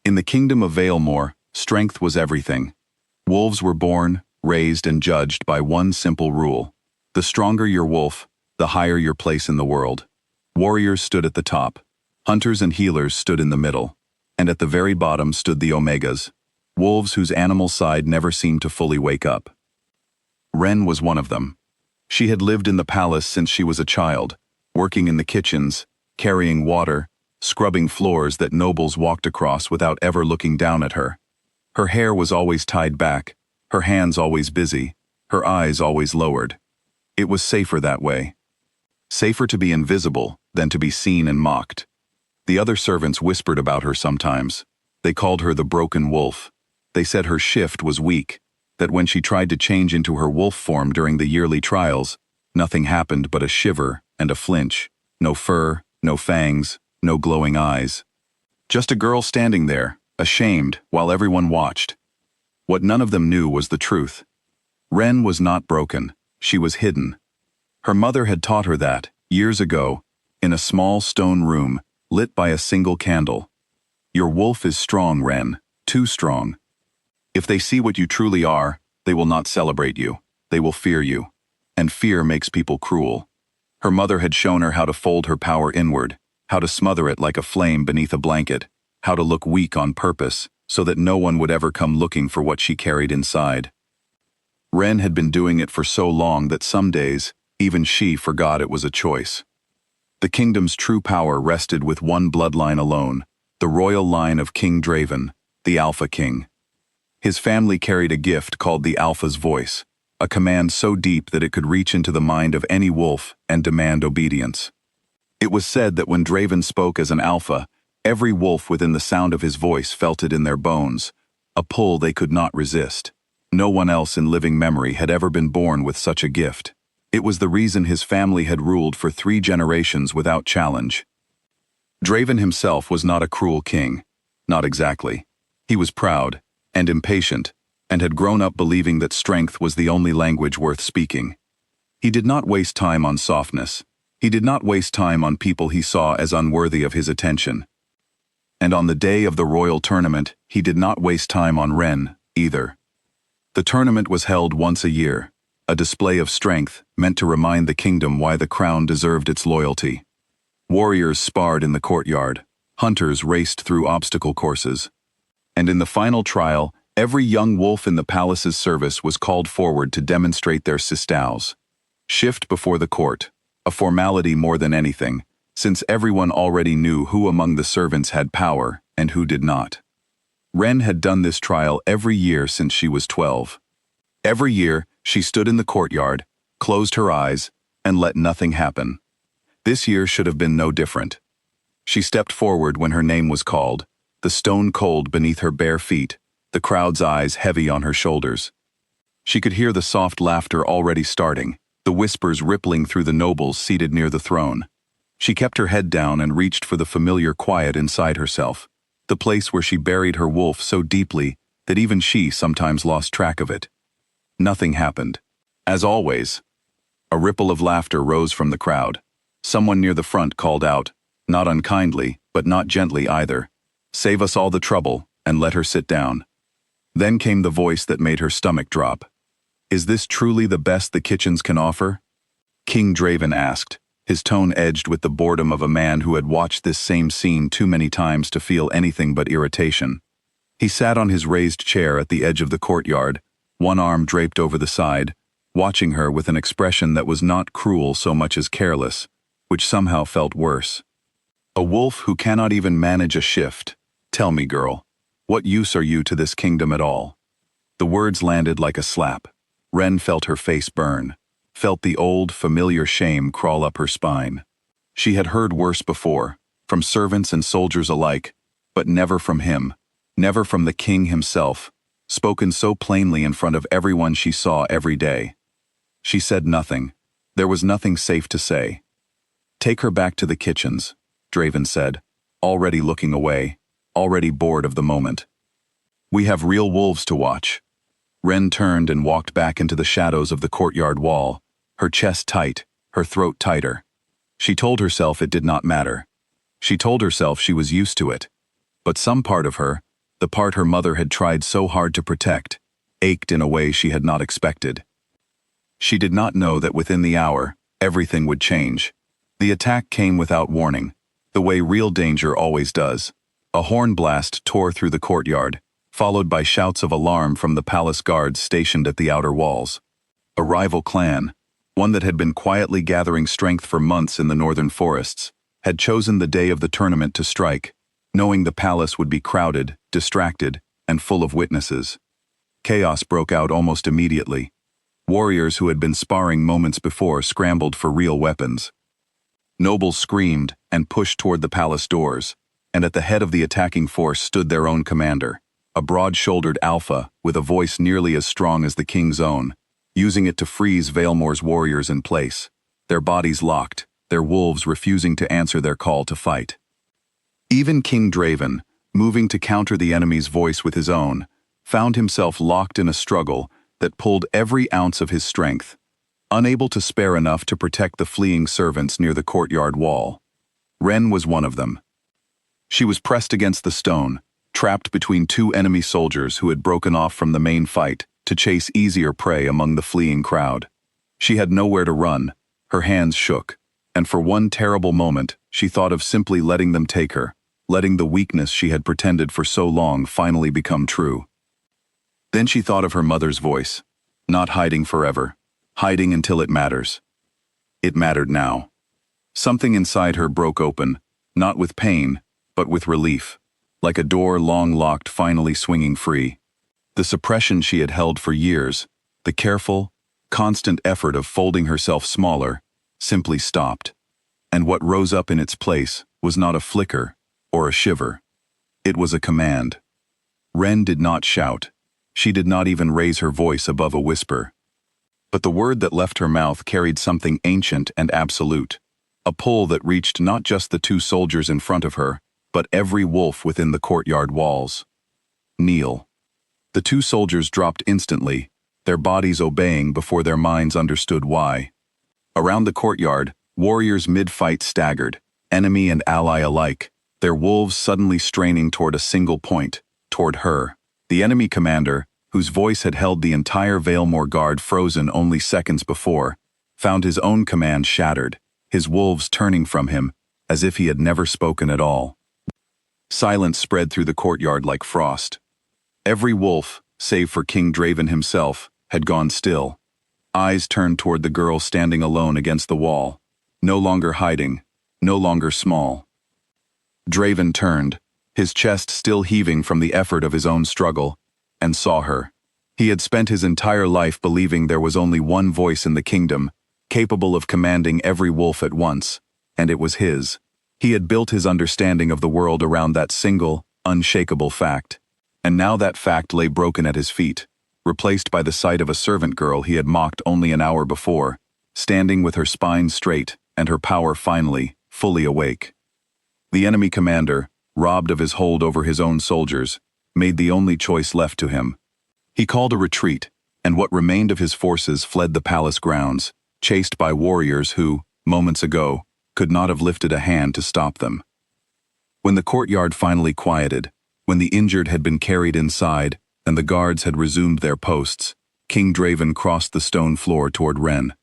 In the kingdom of Valemore, strength was everything. Wolves were born, raised, and judged by one simple rule. The stronger your wolf, the higher your place in the world. Warriors stood at the top. Hunters and healers stood in the middle. And at the very bottom stood the Omegas, wolves whose animal side never seemed to fully wake up. Ren was one of them. She had lived in the palace since she was a child, working in the kitchens, carrying water, scrubbing floors that nobles walked across without ever looking down at her. Her hair was always tied back, her hands always busy, her eyes always lowered. It was safer that way. Safer to be invisible than to be seen and mocked. The other servants whispered about her sometimes. They called her the broken wolf. They said her shift was weak, that when she tried to change into her wolf form during the yearly trials, nothing happened but a shiver and a flinch. No fur, no fangs, no glowing eyes. Just a girl standing there, ashamed, while everyone watched. What none of them knew was the truth. Ren was not broken, she was hidden. Her mother had taught her that, years ago, in a small stone room, lit by a single candle. Your wolf is strong, Ren, too strong. If they see what you truly are, they will not celebrate you, they will fear you. And fear makes people cruel. Her mother had shown her how to fold her power inward, how to smother it like a flame beneath a blanket, how to look weak on purpose, so that no one would ever come looking for what she carried inside. Ren had been doing it for so long that some days, even she forgot it was a choice. The kingdom's true power rested with one bloodline alone, the royal line of King Draven, the Alpha King. His family carried a gift called the Alpha's Voice, a command so deep that it could reach into the mind of any wolf and demand obedience. It was said that when Draven spoke as an alpha, every wolf within the sound of his voice felt it in their bones, a pull they could not resist. No one else in living memory had ever been born with such a gift. It was the reason his family had ruled for 3 generations without challenge. Draven himself was not a cruel king. Not exactly. He was proud and impatient, and had grown up believing that strength was the only language worth speaking. He did not waste time on softness. He did not waste time on people he saw as unworthy of his attention. And on the day of the royal tournament, he did not waste time on Ren, either. The tournament was held once a year, a display of strength meant to remind the kingdom why the crown deserved its loyalty. Warriors sparred in the courtyard, hunters raced through obstacle courses. And in the final trial, every young wolf in the palace's service was called forward to demonstrate their sistaus. Shift before the court, a formality more than anything, since everyone already knew who among the servants had power and who did not. Ren had done this trial every year since she was 12. Every year, she stood in the courtyard, closed her eyes, and let nothing happen. This year should have been no different. She stepped forward when her name was called, the stone cold beneath her bare feet, the crowd's eyes heavy on her shoulders. She could hear the soft laughter already starting, the whispers rippling through the nobles seated near the throne. She kept her head down and reached for the familiar quiet inside herself, the place where she buried her wolf so deeply that even she sometimes lost track of it. Nothing happened. As always, a ripple of laughter rose from the crowd. Someone near the front called out, not unkindly, but not gently either, "Save us all the trouble, and let her sit down." Then came the voice that made her stomach drop. "Is this truly the best the kitchens can offer?" King Draven asked, his tone edged with the boredom of a man who had watched this same scene too many times to feel anything but irritation. He sat on his raised chair at the edge of the courtyard, one arm draped over the side, watching her with an expression that was not cruel so much as careless, which somehow felt worse. "A wolf who cannot even manage a shift. Tell me, girl, what use are you to this kingdom at all?" The words landed like a slap. Ren felt her face burn, felt the old, familiar shame crawl up her spine. She had heard worse before, from servants and soldiers alike, but never from him, never from the king himself, spoken so plainly in front of everyone she saw every day. She said nothing. There was nothing safe to say. "Take her back to the kitchens," Draven said, already looking away, already bored of the moment. "We have real wolves to watch." Ren turned and walked back into the shadows of the courtyard wall, her chest tight, her throat tighter. She told herself it did not matter. She told herself she was used to it. But some part of her, The part her mother had tried so hard to protect, ached in a way she had not expected. She did not know that within the hour, everything would change. The attack came without warning, the way real danger always does. A horn blast tore through the courtyard, followed by shouts of alarm from the palace guards stationed at the outer walls. A rival clan, one that had been quietly gathering strength for months in the northern forests, had chosen the day of the tournament to strike, knowing the palace would be crowded, distracted, and full of witnesses. Chaos broke out almost immediately. Warriors who had been sparring moments before scrambled for real weapons. Nobles screamed and pushed toward the palace doors, and at the head of the attacking force stood their own commander, a broad-shouldered alpha with a voice nearly as strong as the king's own, using it to freeze Valemor's warriors in place, their bodies locked, their wolves refusing to answer their call to fight. Even King Draven, moving to counter the enemy's voice with his own, found himself locked in a struggle that pulled every ounce of his strength, unable to spare enough to protect the fleeing servants near the courtyard wall. Ren was one of them. She was pressed against the stone, trapped between two enemy soldiers who had broken off from the main fight to chase easier prey among the fleeing crowd. She had nowhere to run, her hands shook, and for one terrible moment she thought of simply letting them take her, letting the weakness she had pretended for so long finally become true. Then she thought of her mother's voice, not hiding forever, hiding until it matters. It mattered now. Something inside her broke open, not with pain, but with relief, like a door long locked finally swinging free. The suppression she had held for years, the careful, constant effort of folding herself smaller, simply stopped. And what rose up in its place was not a flicker or a shiver. It was a command. Ren did not shout. She did not even raise her voice above a whisper. But the word that left her mouth carried something ancient and absolute, a pull that reached not just the two soldiers in front of her, but every wolf within the courtyard walls. Kneel. The two soldiers dropped instantly, their bodies obeying before their minds understood why. Around the courtyard, warriors mid-fight staggered, enemy and ally alike, their wolves suddenly straining toward a single point, toward her. The enemy commander, whose voice had held the entire Valemor guard frozen only seconds before, found his own command shattered, his wolves turning from him, as if he had never spoken at all. Silence spread through the courtyard like frost. Every wolf, save for King Draven himself, had gone still. Eyes turned toward the girl standing alone against the wall, no longer hiding, no longer small. Draven turned, his chest still heaving from the effort of his own struggle, and saw her. He had spent his entire life believing there was only one voice in the kingdom, capable of commanding every wolf at once, and it was his. He had built his understanding of the world around that single, unshakable fact. And now that fact lay broken at his feet, replaced by the sight of a servant girl he had mocked only an hour before, standing with her spine straight and her power finally, fully awake. The enemy commander, robbed of his hold over his own soldiers, made the only choice left to him. He called a retreat, and what remained of his forces fled the palace grounds, chased by warriors who, moments ago, could not have lifted a hand to stop them. When the courtyard finally quieted, when the injured had been carried inside, and the guards had resumed their posts, King Draven crossed the stone floor toward Ren.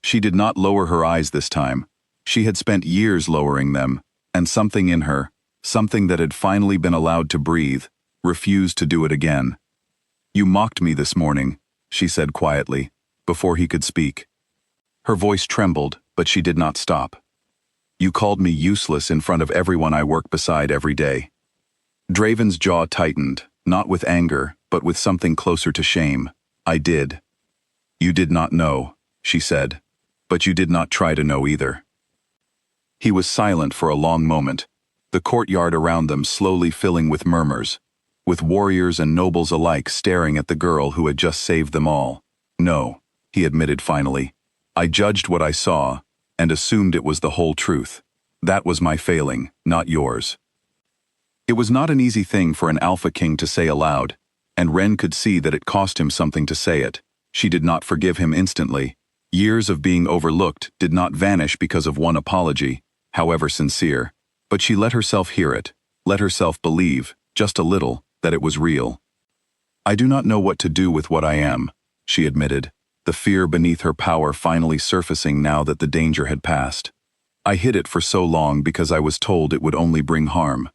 She did not lower her eyes this time. She had spent years lowering them, and something in her, something that had finally been allowed to breathe, refused to do it again. "You mocked me this morning," she said quietly, before he could speak. Her voice trembled, but she did not stop. "You called me useless in front of everyone I work beside every day." Draven's jaw tightened, not with anger, but with something closer to shame. "I did." "You did not know," she said, "but you did not try to know either." He was silent for a long moment, the courtyard around them slowly filling with murmurs, with warriors and nobles alike staring at the girl who had just saved them all. "No," he admitted finally. "I judged what I saw, and assumed it was the whole truth. That was my failing, not yours." It was not an easy thing for an Alpha King to say aloud, and Ren could see that it cost him something to say it. She did not forgive him instantly. Years of being overlooked did not vanish because of one apology, however sincere, but she let herself hear it, let herself believe, just a little, that it was real. "I do not know what to do with what I am," she admitted, the fear beneath her power finally surfacing now that the danger had passed. "I hid it for so long because I was told it would only bring harm.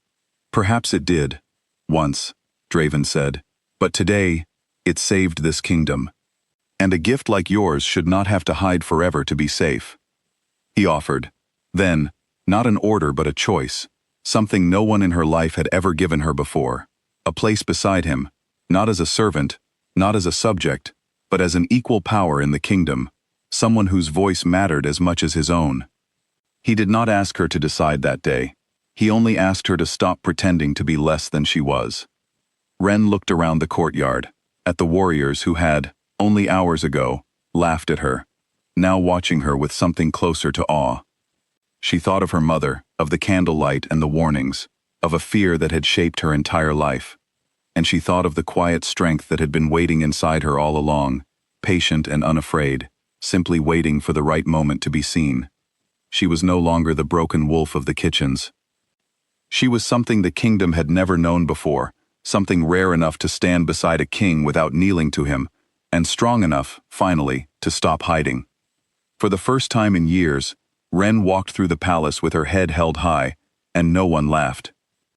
Perhaps it did, once," Draven said, "but today, it saved this kingdom. And a gift like yours should not have to hide forever to be safe." He offered. Then, not an order but a choice, something no one in her life had ever given her before. A place beside him, not as a servant, not as a subject, but as an equal power in the kingdom, someone whose voice mattered as much as his own. He did not ask her to decide that day. He only asked her to stop pretending to be less than she was. Ren looked around the courtyard, at the warriors who had, only hours ago, laughed at her, now watching her with something closer to awe. She thought of her mother, of the candlelight and the warnings, of a fear that had shaped her entire life. And she thought of the quiet strength that had been waiting inside her all along, patient and unafraid, simply waiting for the right moment to be seen. She was no longer the broken wolf of the kitchens. She was something the kingdom had never known before, something rare enough to stand beside a king without kneeling to him, and strong enough, finally, to stop hiding. For the first time in years, Ren walked through the palace with her head held high, and no one laughed.